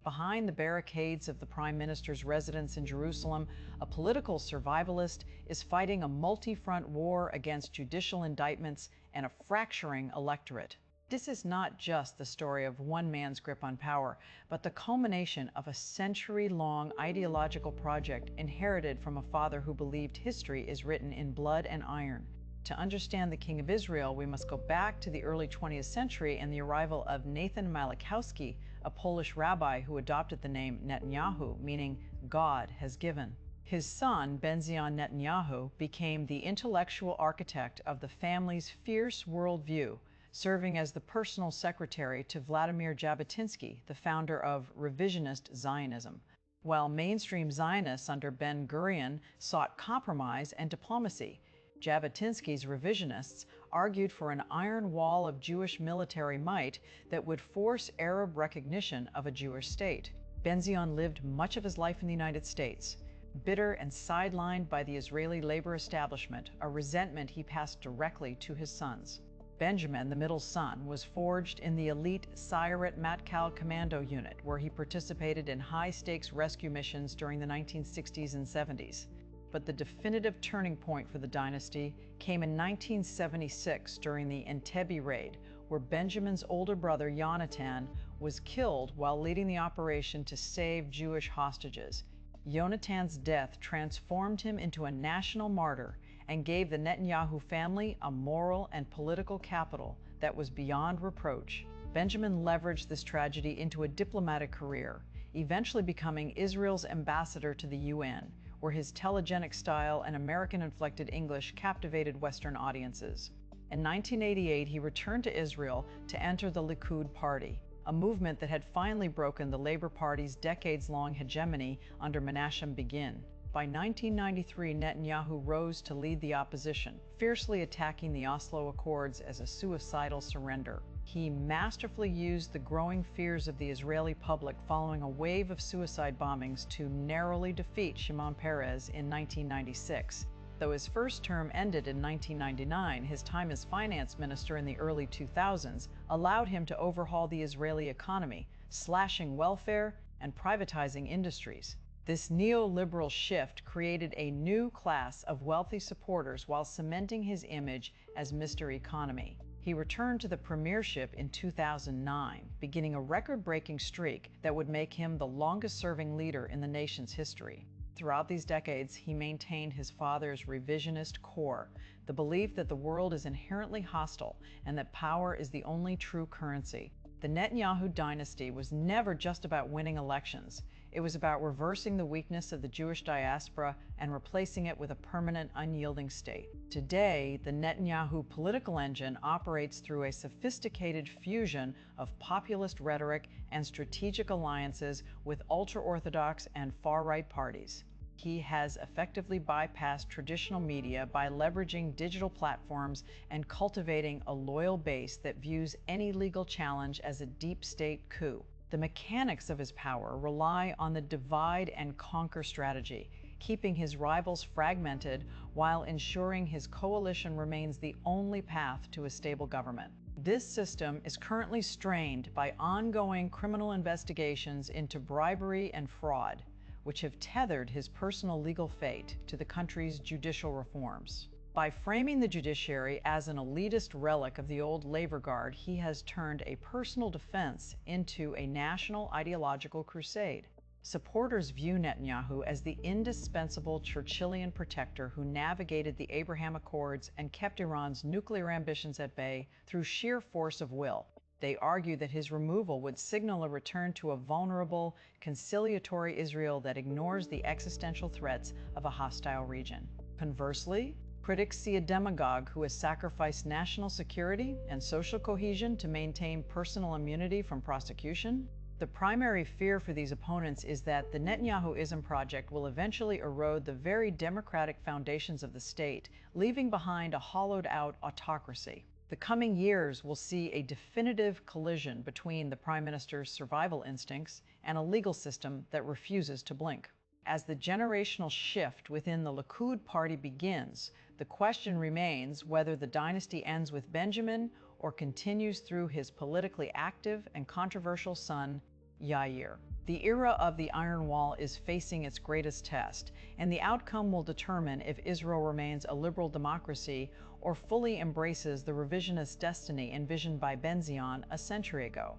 Behind the barricades of the Prime Minister's residence in Jerusalem, a political survivalist is fighting a multi-front war against judicial indictments and a fracturing electorate. This is not just the story of one man's grip on power, but the culmination of a century-long ideological project inherited from a father who believed history is written in blood and iron. To understand the King of Israel, we must go back to the early 20th century and the arrival of Nathan Malachowski, a Polish rabbi who adopted the name Netanyahu, meaning God has given. His son, Benzion Netanyahu, became the intellectual architect of the family's fierce worldview, serving as the personal secretary to Vladimir Jabotinsky, the founder of Revisionist Zionism. While mainstream Zionists under Ben-Gurion sought compromise and diplomacy, Jabotinsky's revisionists argued for an iron wall of Jewish military might that would force Arab recognition of a Jewish state. Benzion lived much of his life in the United States, bitter and sidelined by the Israeli labor establishment, a resentment he passed directly to his sons. Benjamin, the middle son, was forged in the elite Sayeret Matkal commando unit, where he participated in high-stakes rescue missions during the 1960s and 70s. But the definitive turning point for the dynasty came in 1976 during the Entebbe raid, where Benjamin's older brother Yonatan was killed while leading the operation to save Jewish hostages. Yonatan's death transformed him into a national martyr and gave the Netanyahu family a moral and political capital that was beyond reproach. Benjamin leveraged this tragedy into a diplomatic career, eventually becoming Israel's ambassador to the UN, where his telegenic style and American-inflected English captivated Western audiences. In 1988, he returned to Israel to enter the Likud party, a movement that had finally broken the Labor Party's decades-long hegemony under Menachem Begin. By 1993, Netanyahu rose to lead the opposition, fiercely attacking the Oslo Accords as a suicidal surrender. He masterfully used the growing fears of the Israeli public following a wave of suicide bombings to narrowly defeat Shimon Peres in 1996. Though his first term ended in 1999, his time as finance minister in the early 2000s allowed him to overhaul the Israeli economy, slashing welfare and privatizing industries. This neoliberal shift created a new class of wealthy supporters while cementing his image as Mr. Economy. He returned to the premiership in 2009, beginning a record-breaking streak that would make him the longest-serving leader in the nation's history. Throughout these decades, he maintained his father's revisionist core, the belief that the world is inherently hostile and that power is the only true currency. The Netanyahu dynasty was never just about winning elections. It was about reversing the weakness of the Jewish diaspora and replacing it with a permanent, unyielding state. Today, the Netanyahu political engine operates through a sophisticated fusion of populist rhetoric and strategic alliances with ultra-Orthodox and far-right parties. He has effectively bypassed traditional media by leveraging digital platforms and cultivating a loyal base that views any legal challenge as a deep state coup. The mechanics of his power rely on the divide and conquer strategy, keeping his rivals fragmented while ensuring his coalition remains the only path to a stable government. This system is currently strained by ongoing criminal investigations into bribery and fraud, which have tethered his personal legal fate to the country's judicial reforms. By framing the judiciary as an elitist relic of the old labor guard, he has turned a personal defense into a national ideological crusade. Supporters view Netanyahu as the indispensable Churchillian protector who navigated the Abraham Accords and kept Iran's nuclear ambitions at bay through sheer force of will. They argue that his removal would signal a return to a vulnerable, conciliatory Israel that ignores the existential threats of a hostile region. Conversely, critics see a demagogue who has sacrificed national security and social cohesion to maintain personal immunity from prosecution. The primary fear for these opponents is that the Netanyahuism project will eventually erode the very democratic foundations of the state, leaving behind a hollowed-out autocracy. The coming years will see a definitive collision between the Prime Minister's survival instincts and a legal system that refuses to blink. As the generational shift within the Likud party begins, the question remains whether the dynasty ends with Benjamin or continues through his politically active and controversial son, Yair. The era of the Iron Wall is facing its greatest test, and the outcome will determine if Israel remains a liberal democracy or fully embraces the revisionist destiny envisioned by Benzion a century ago.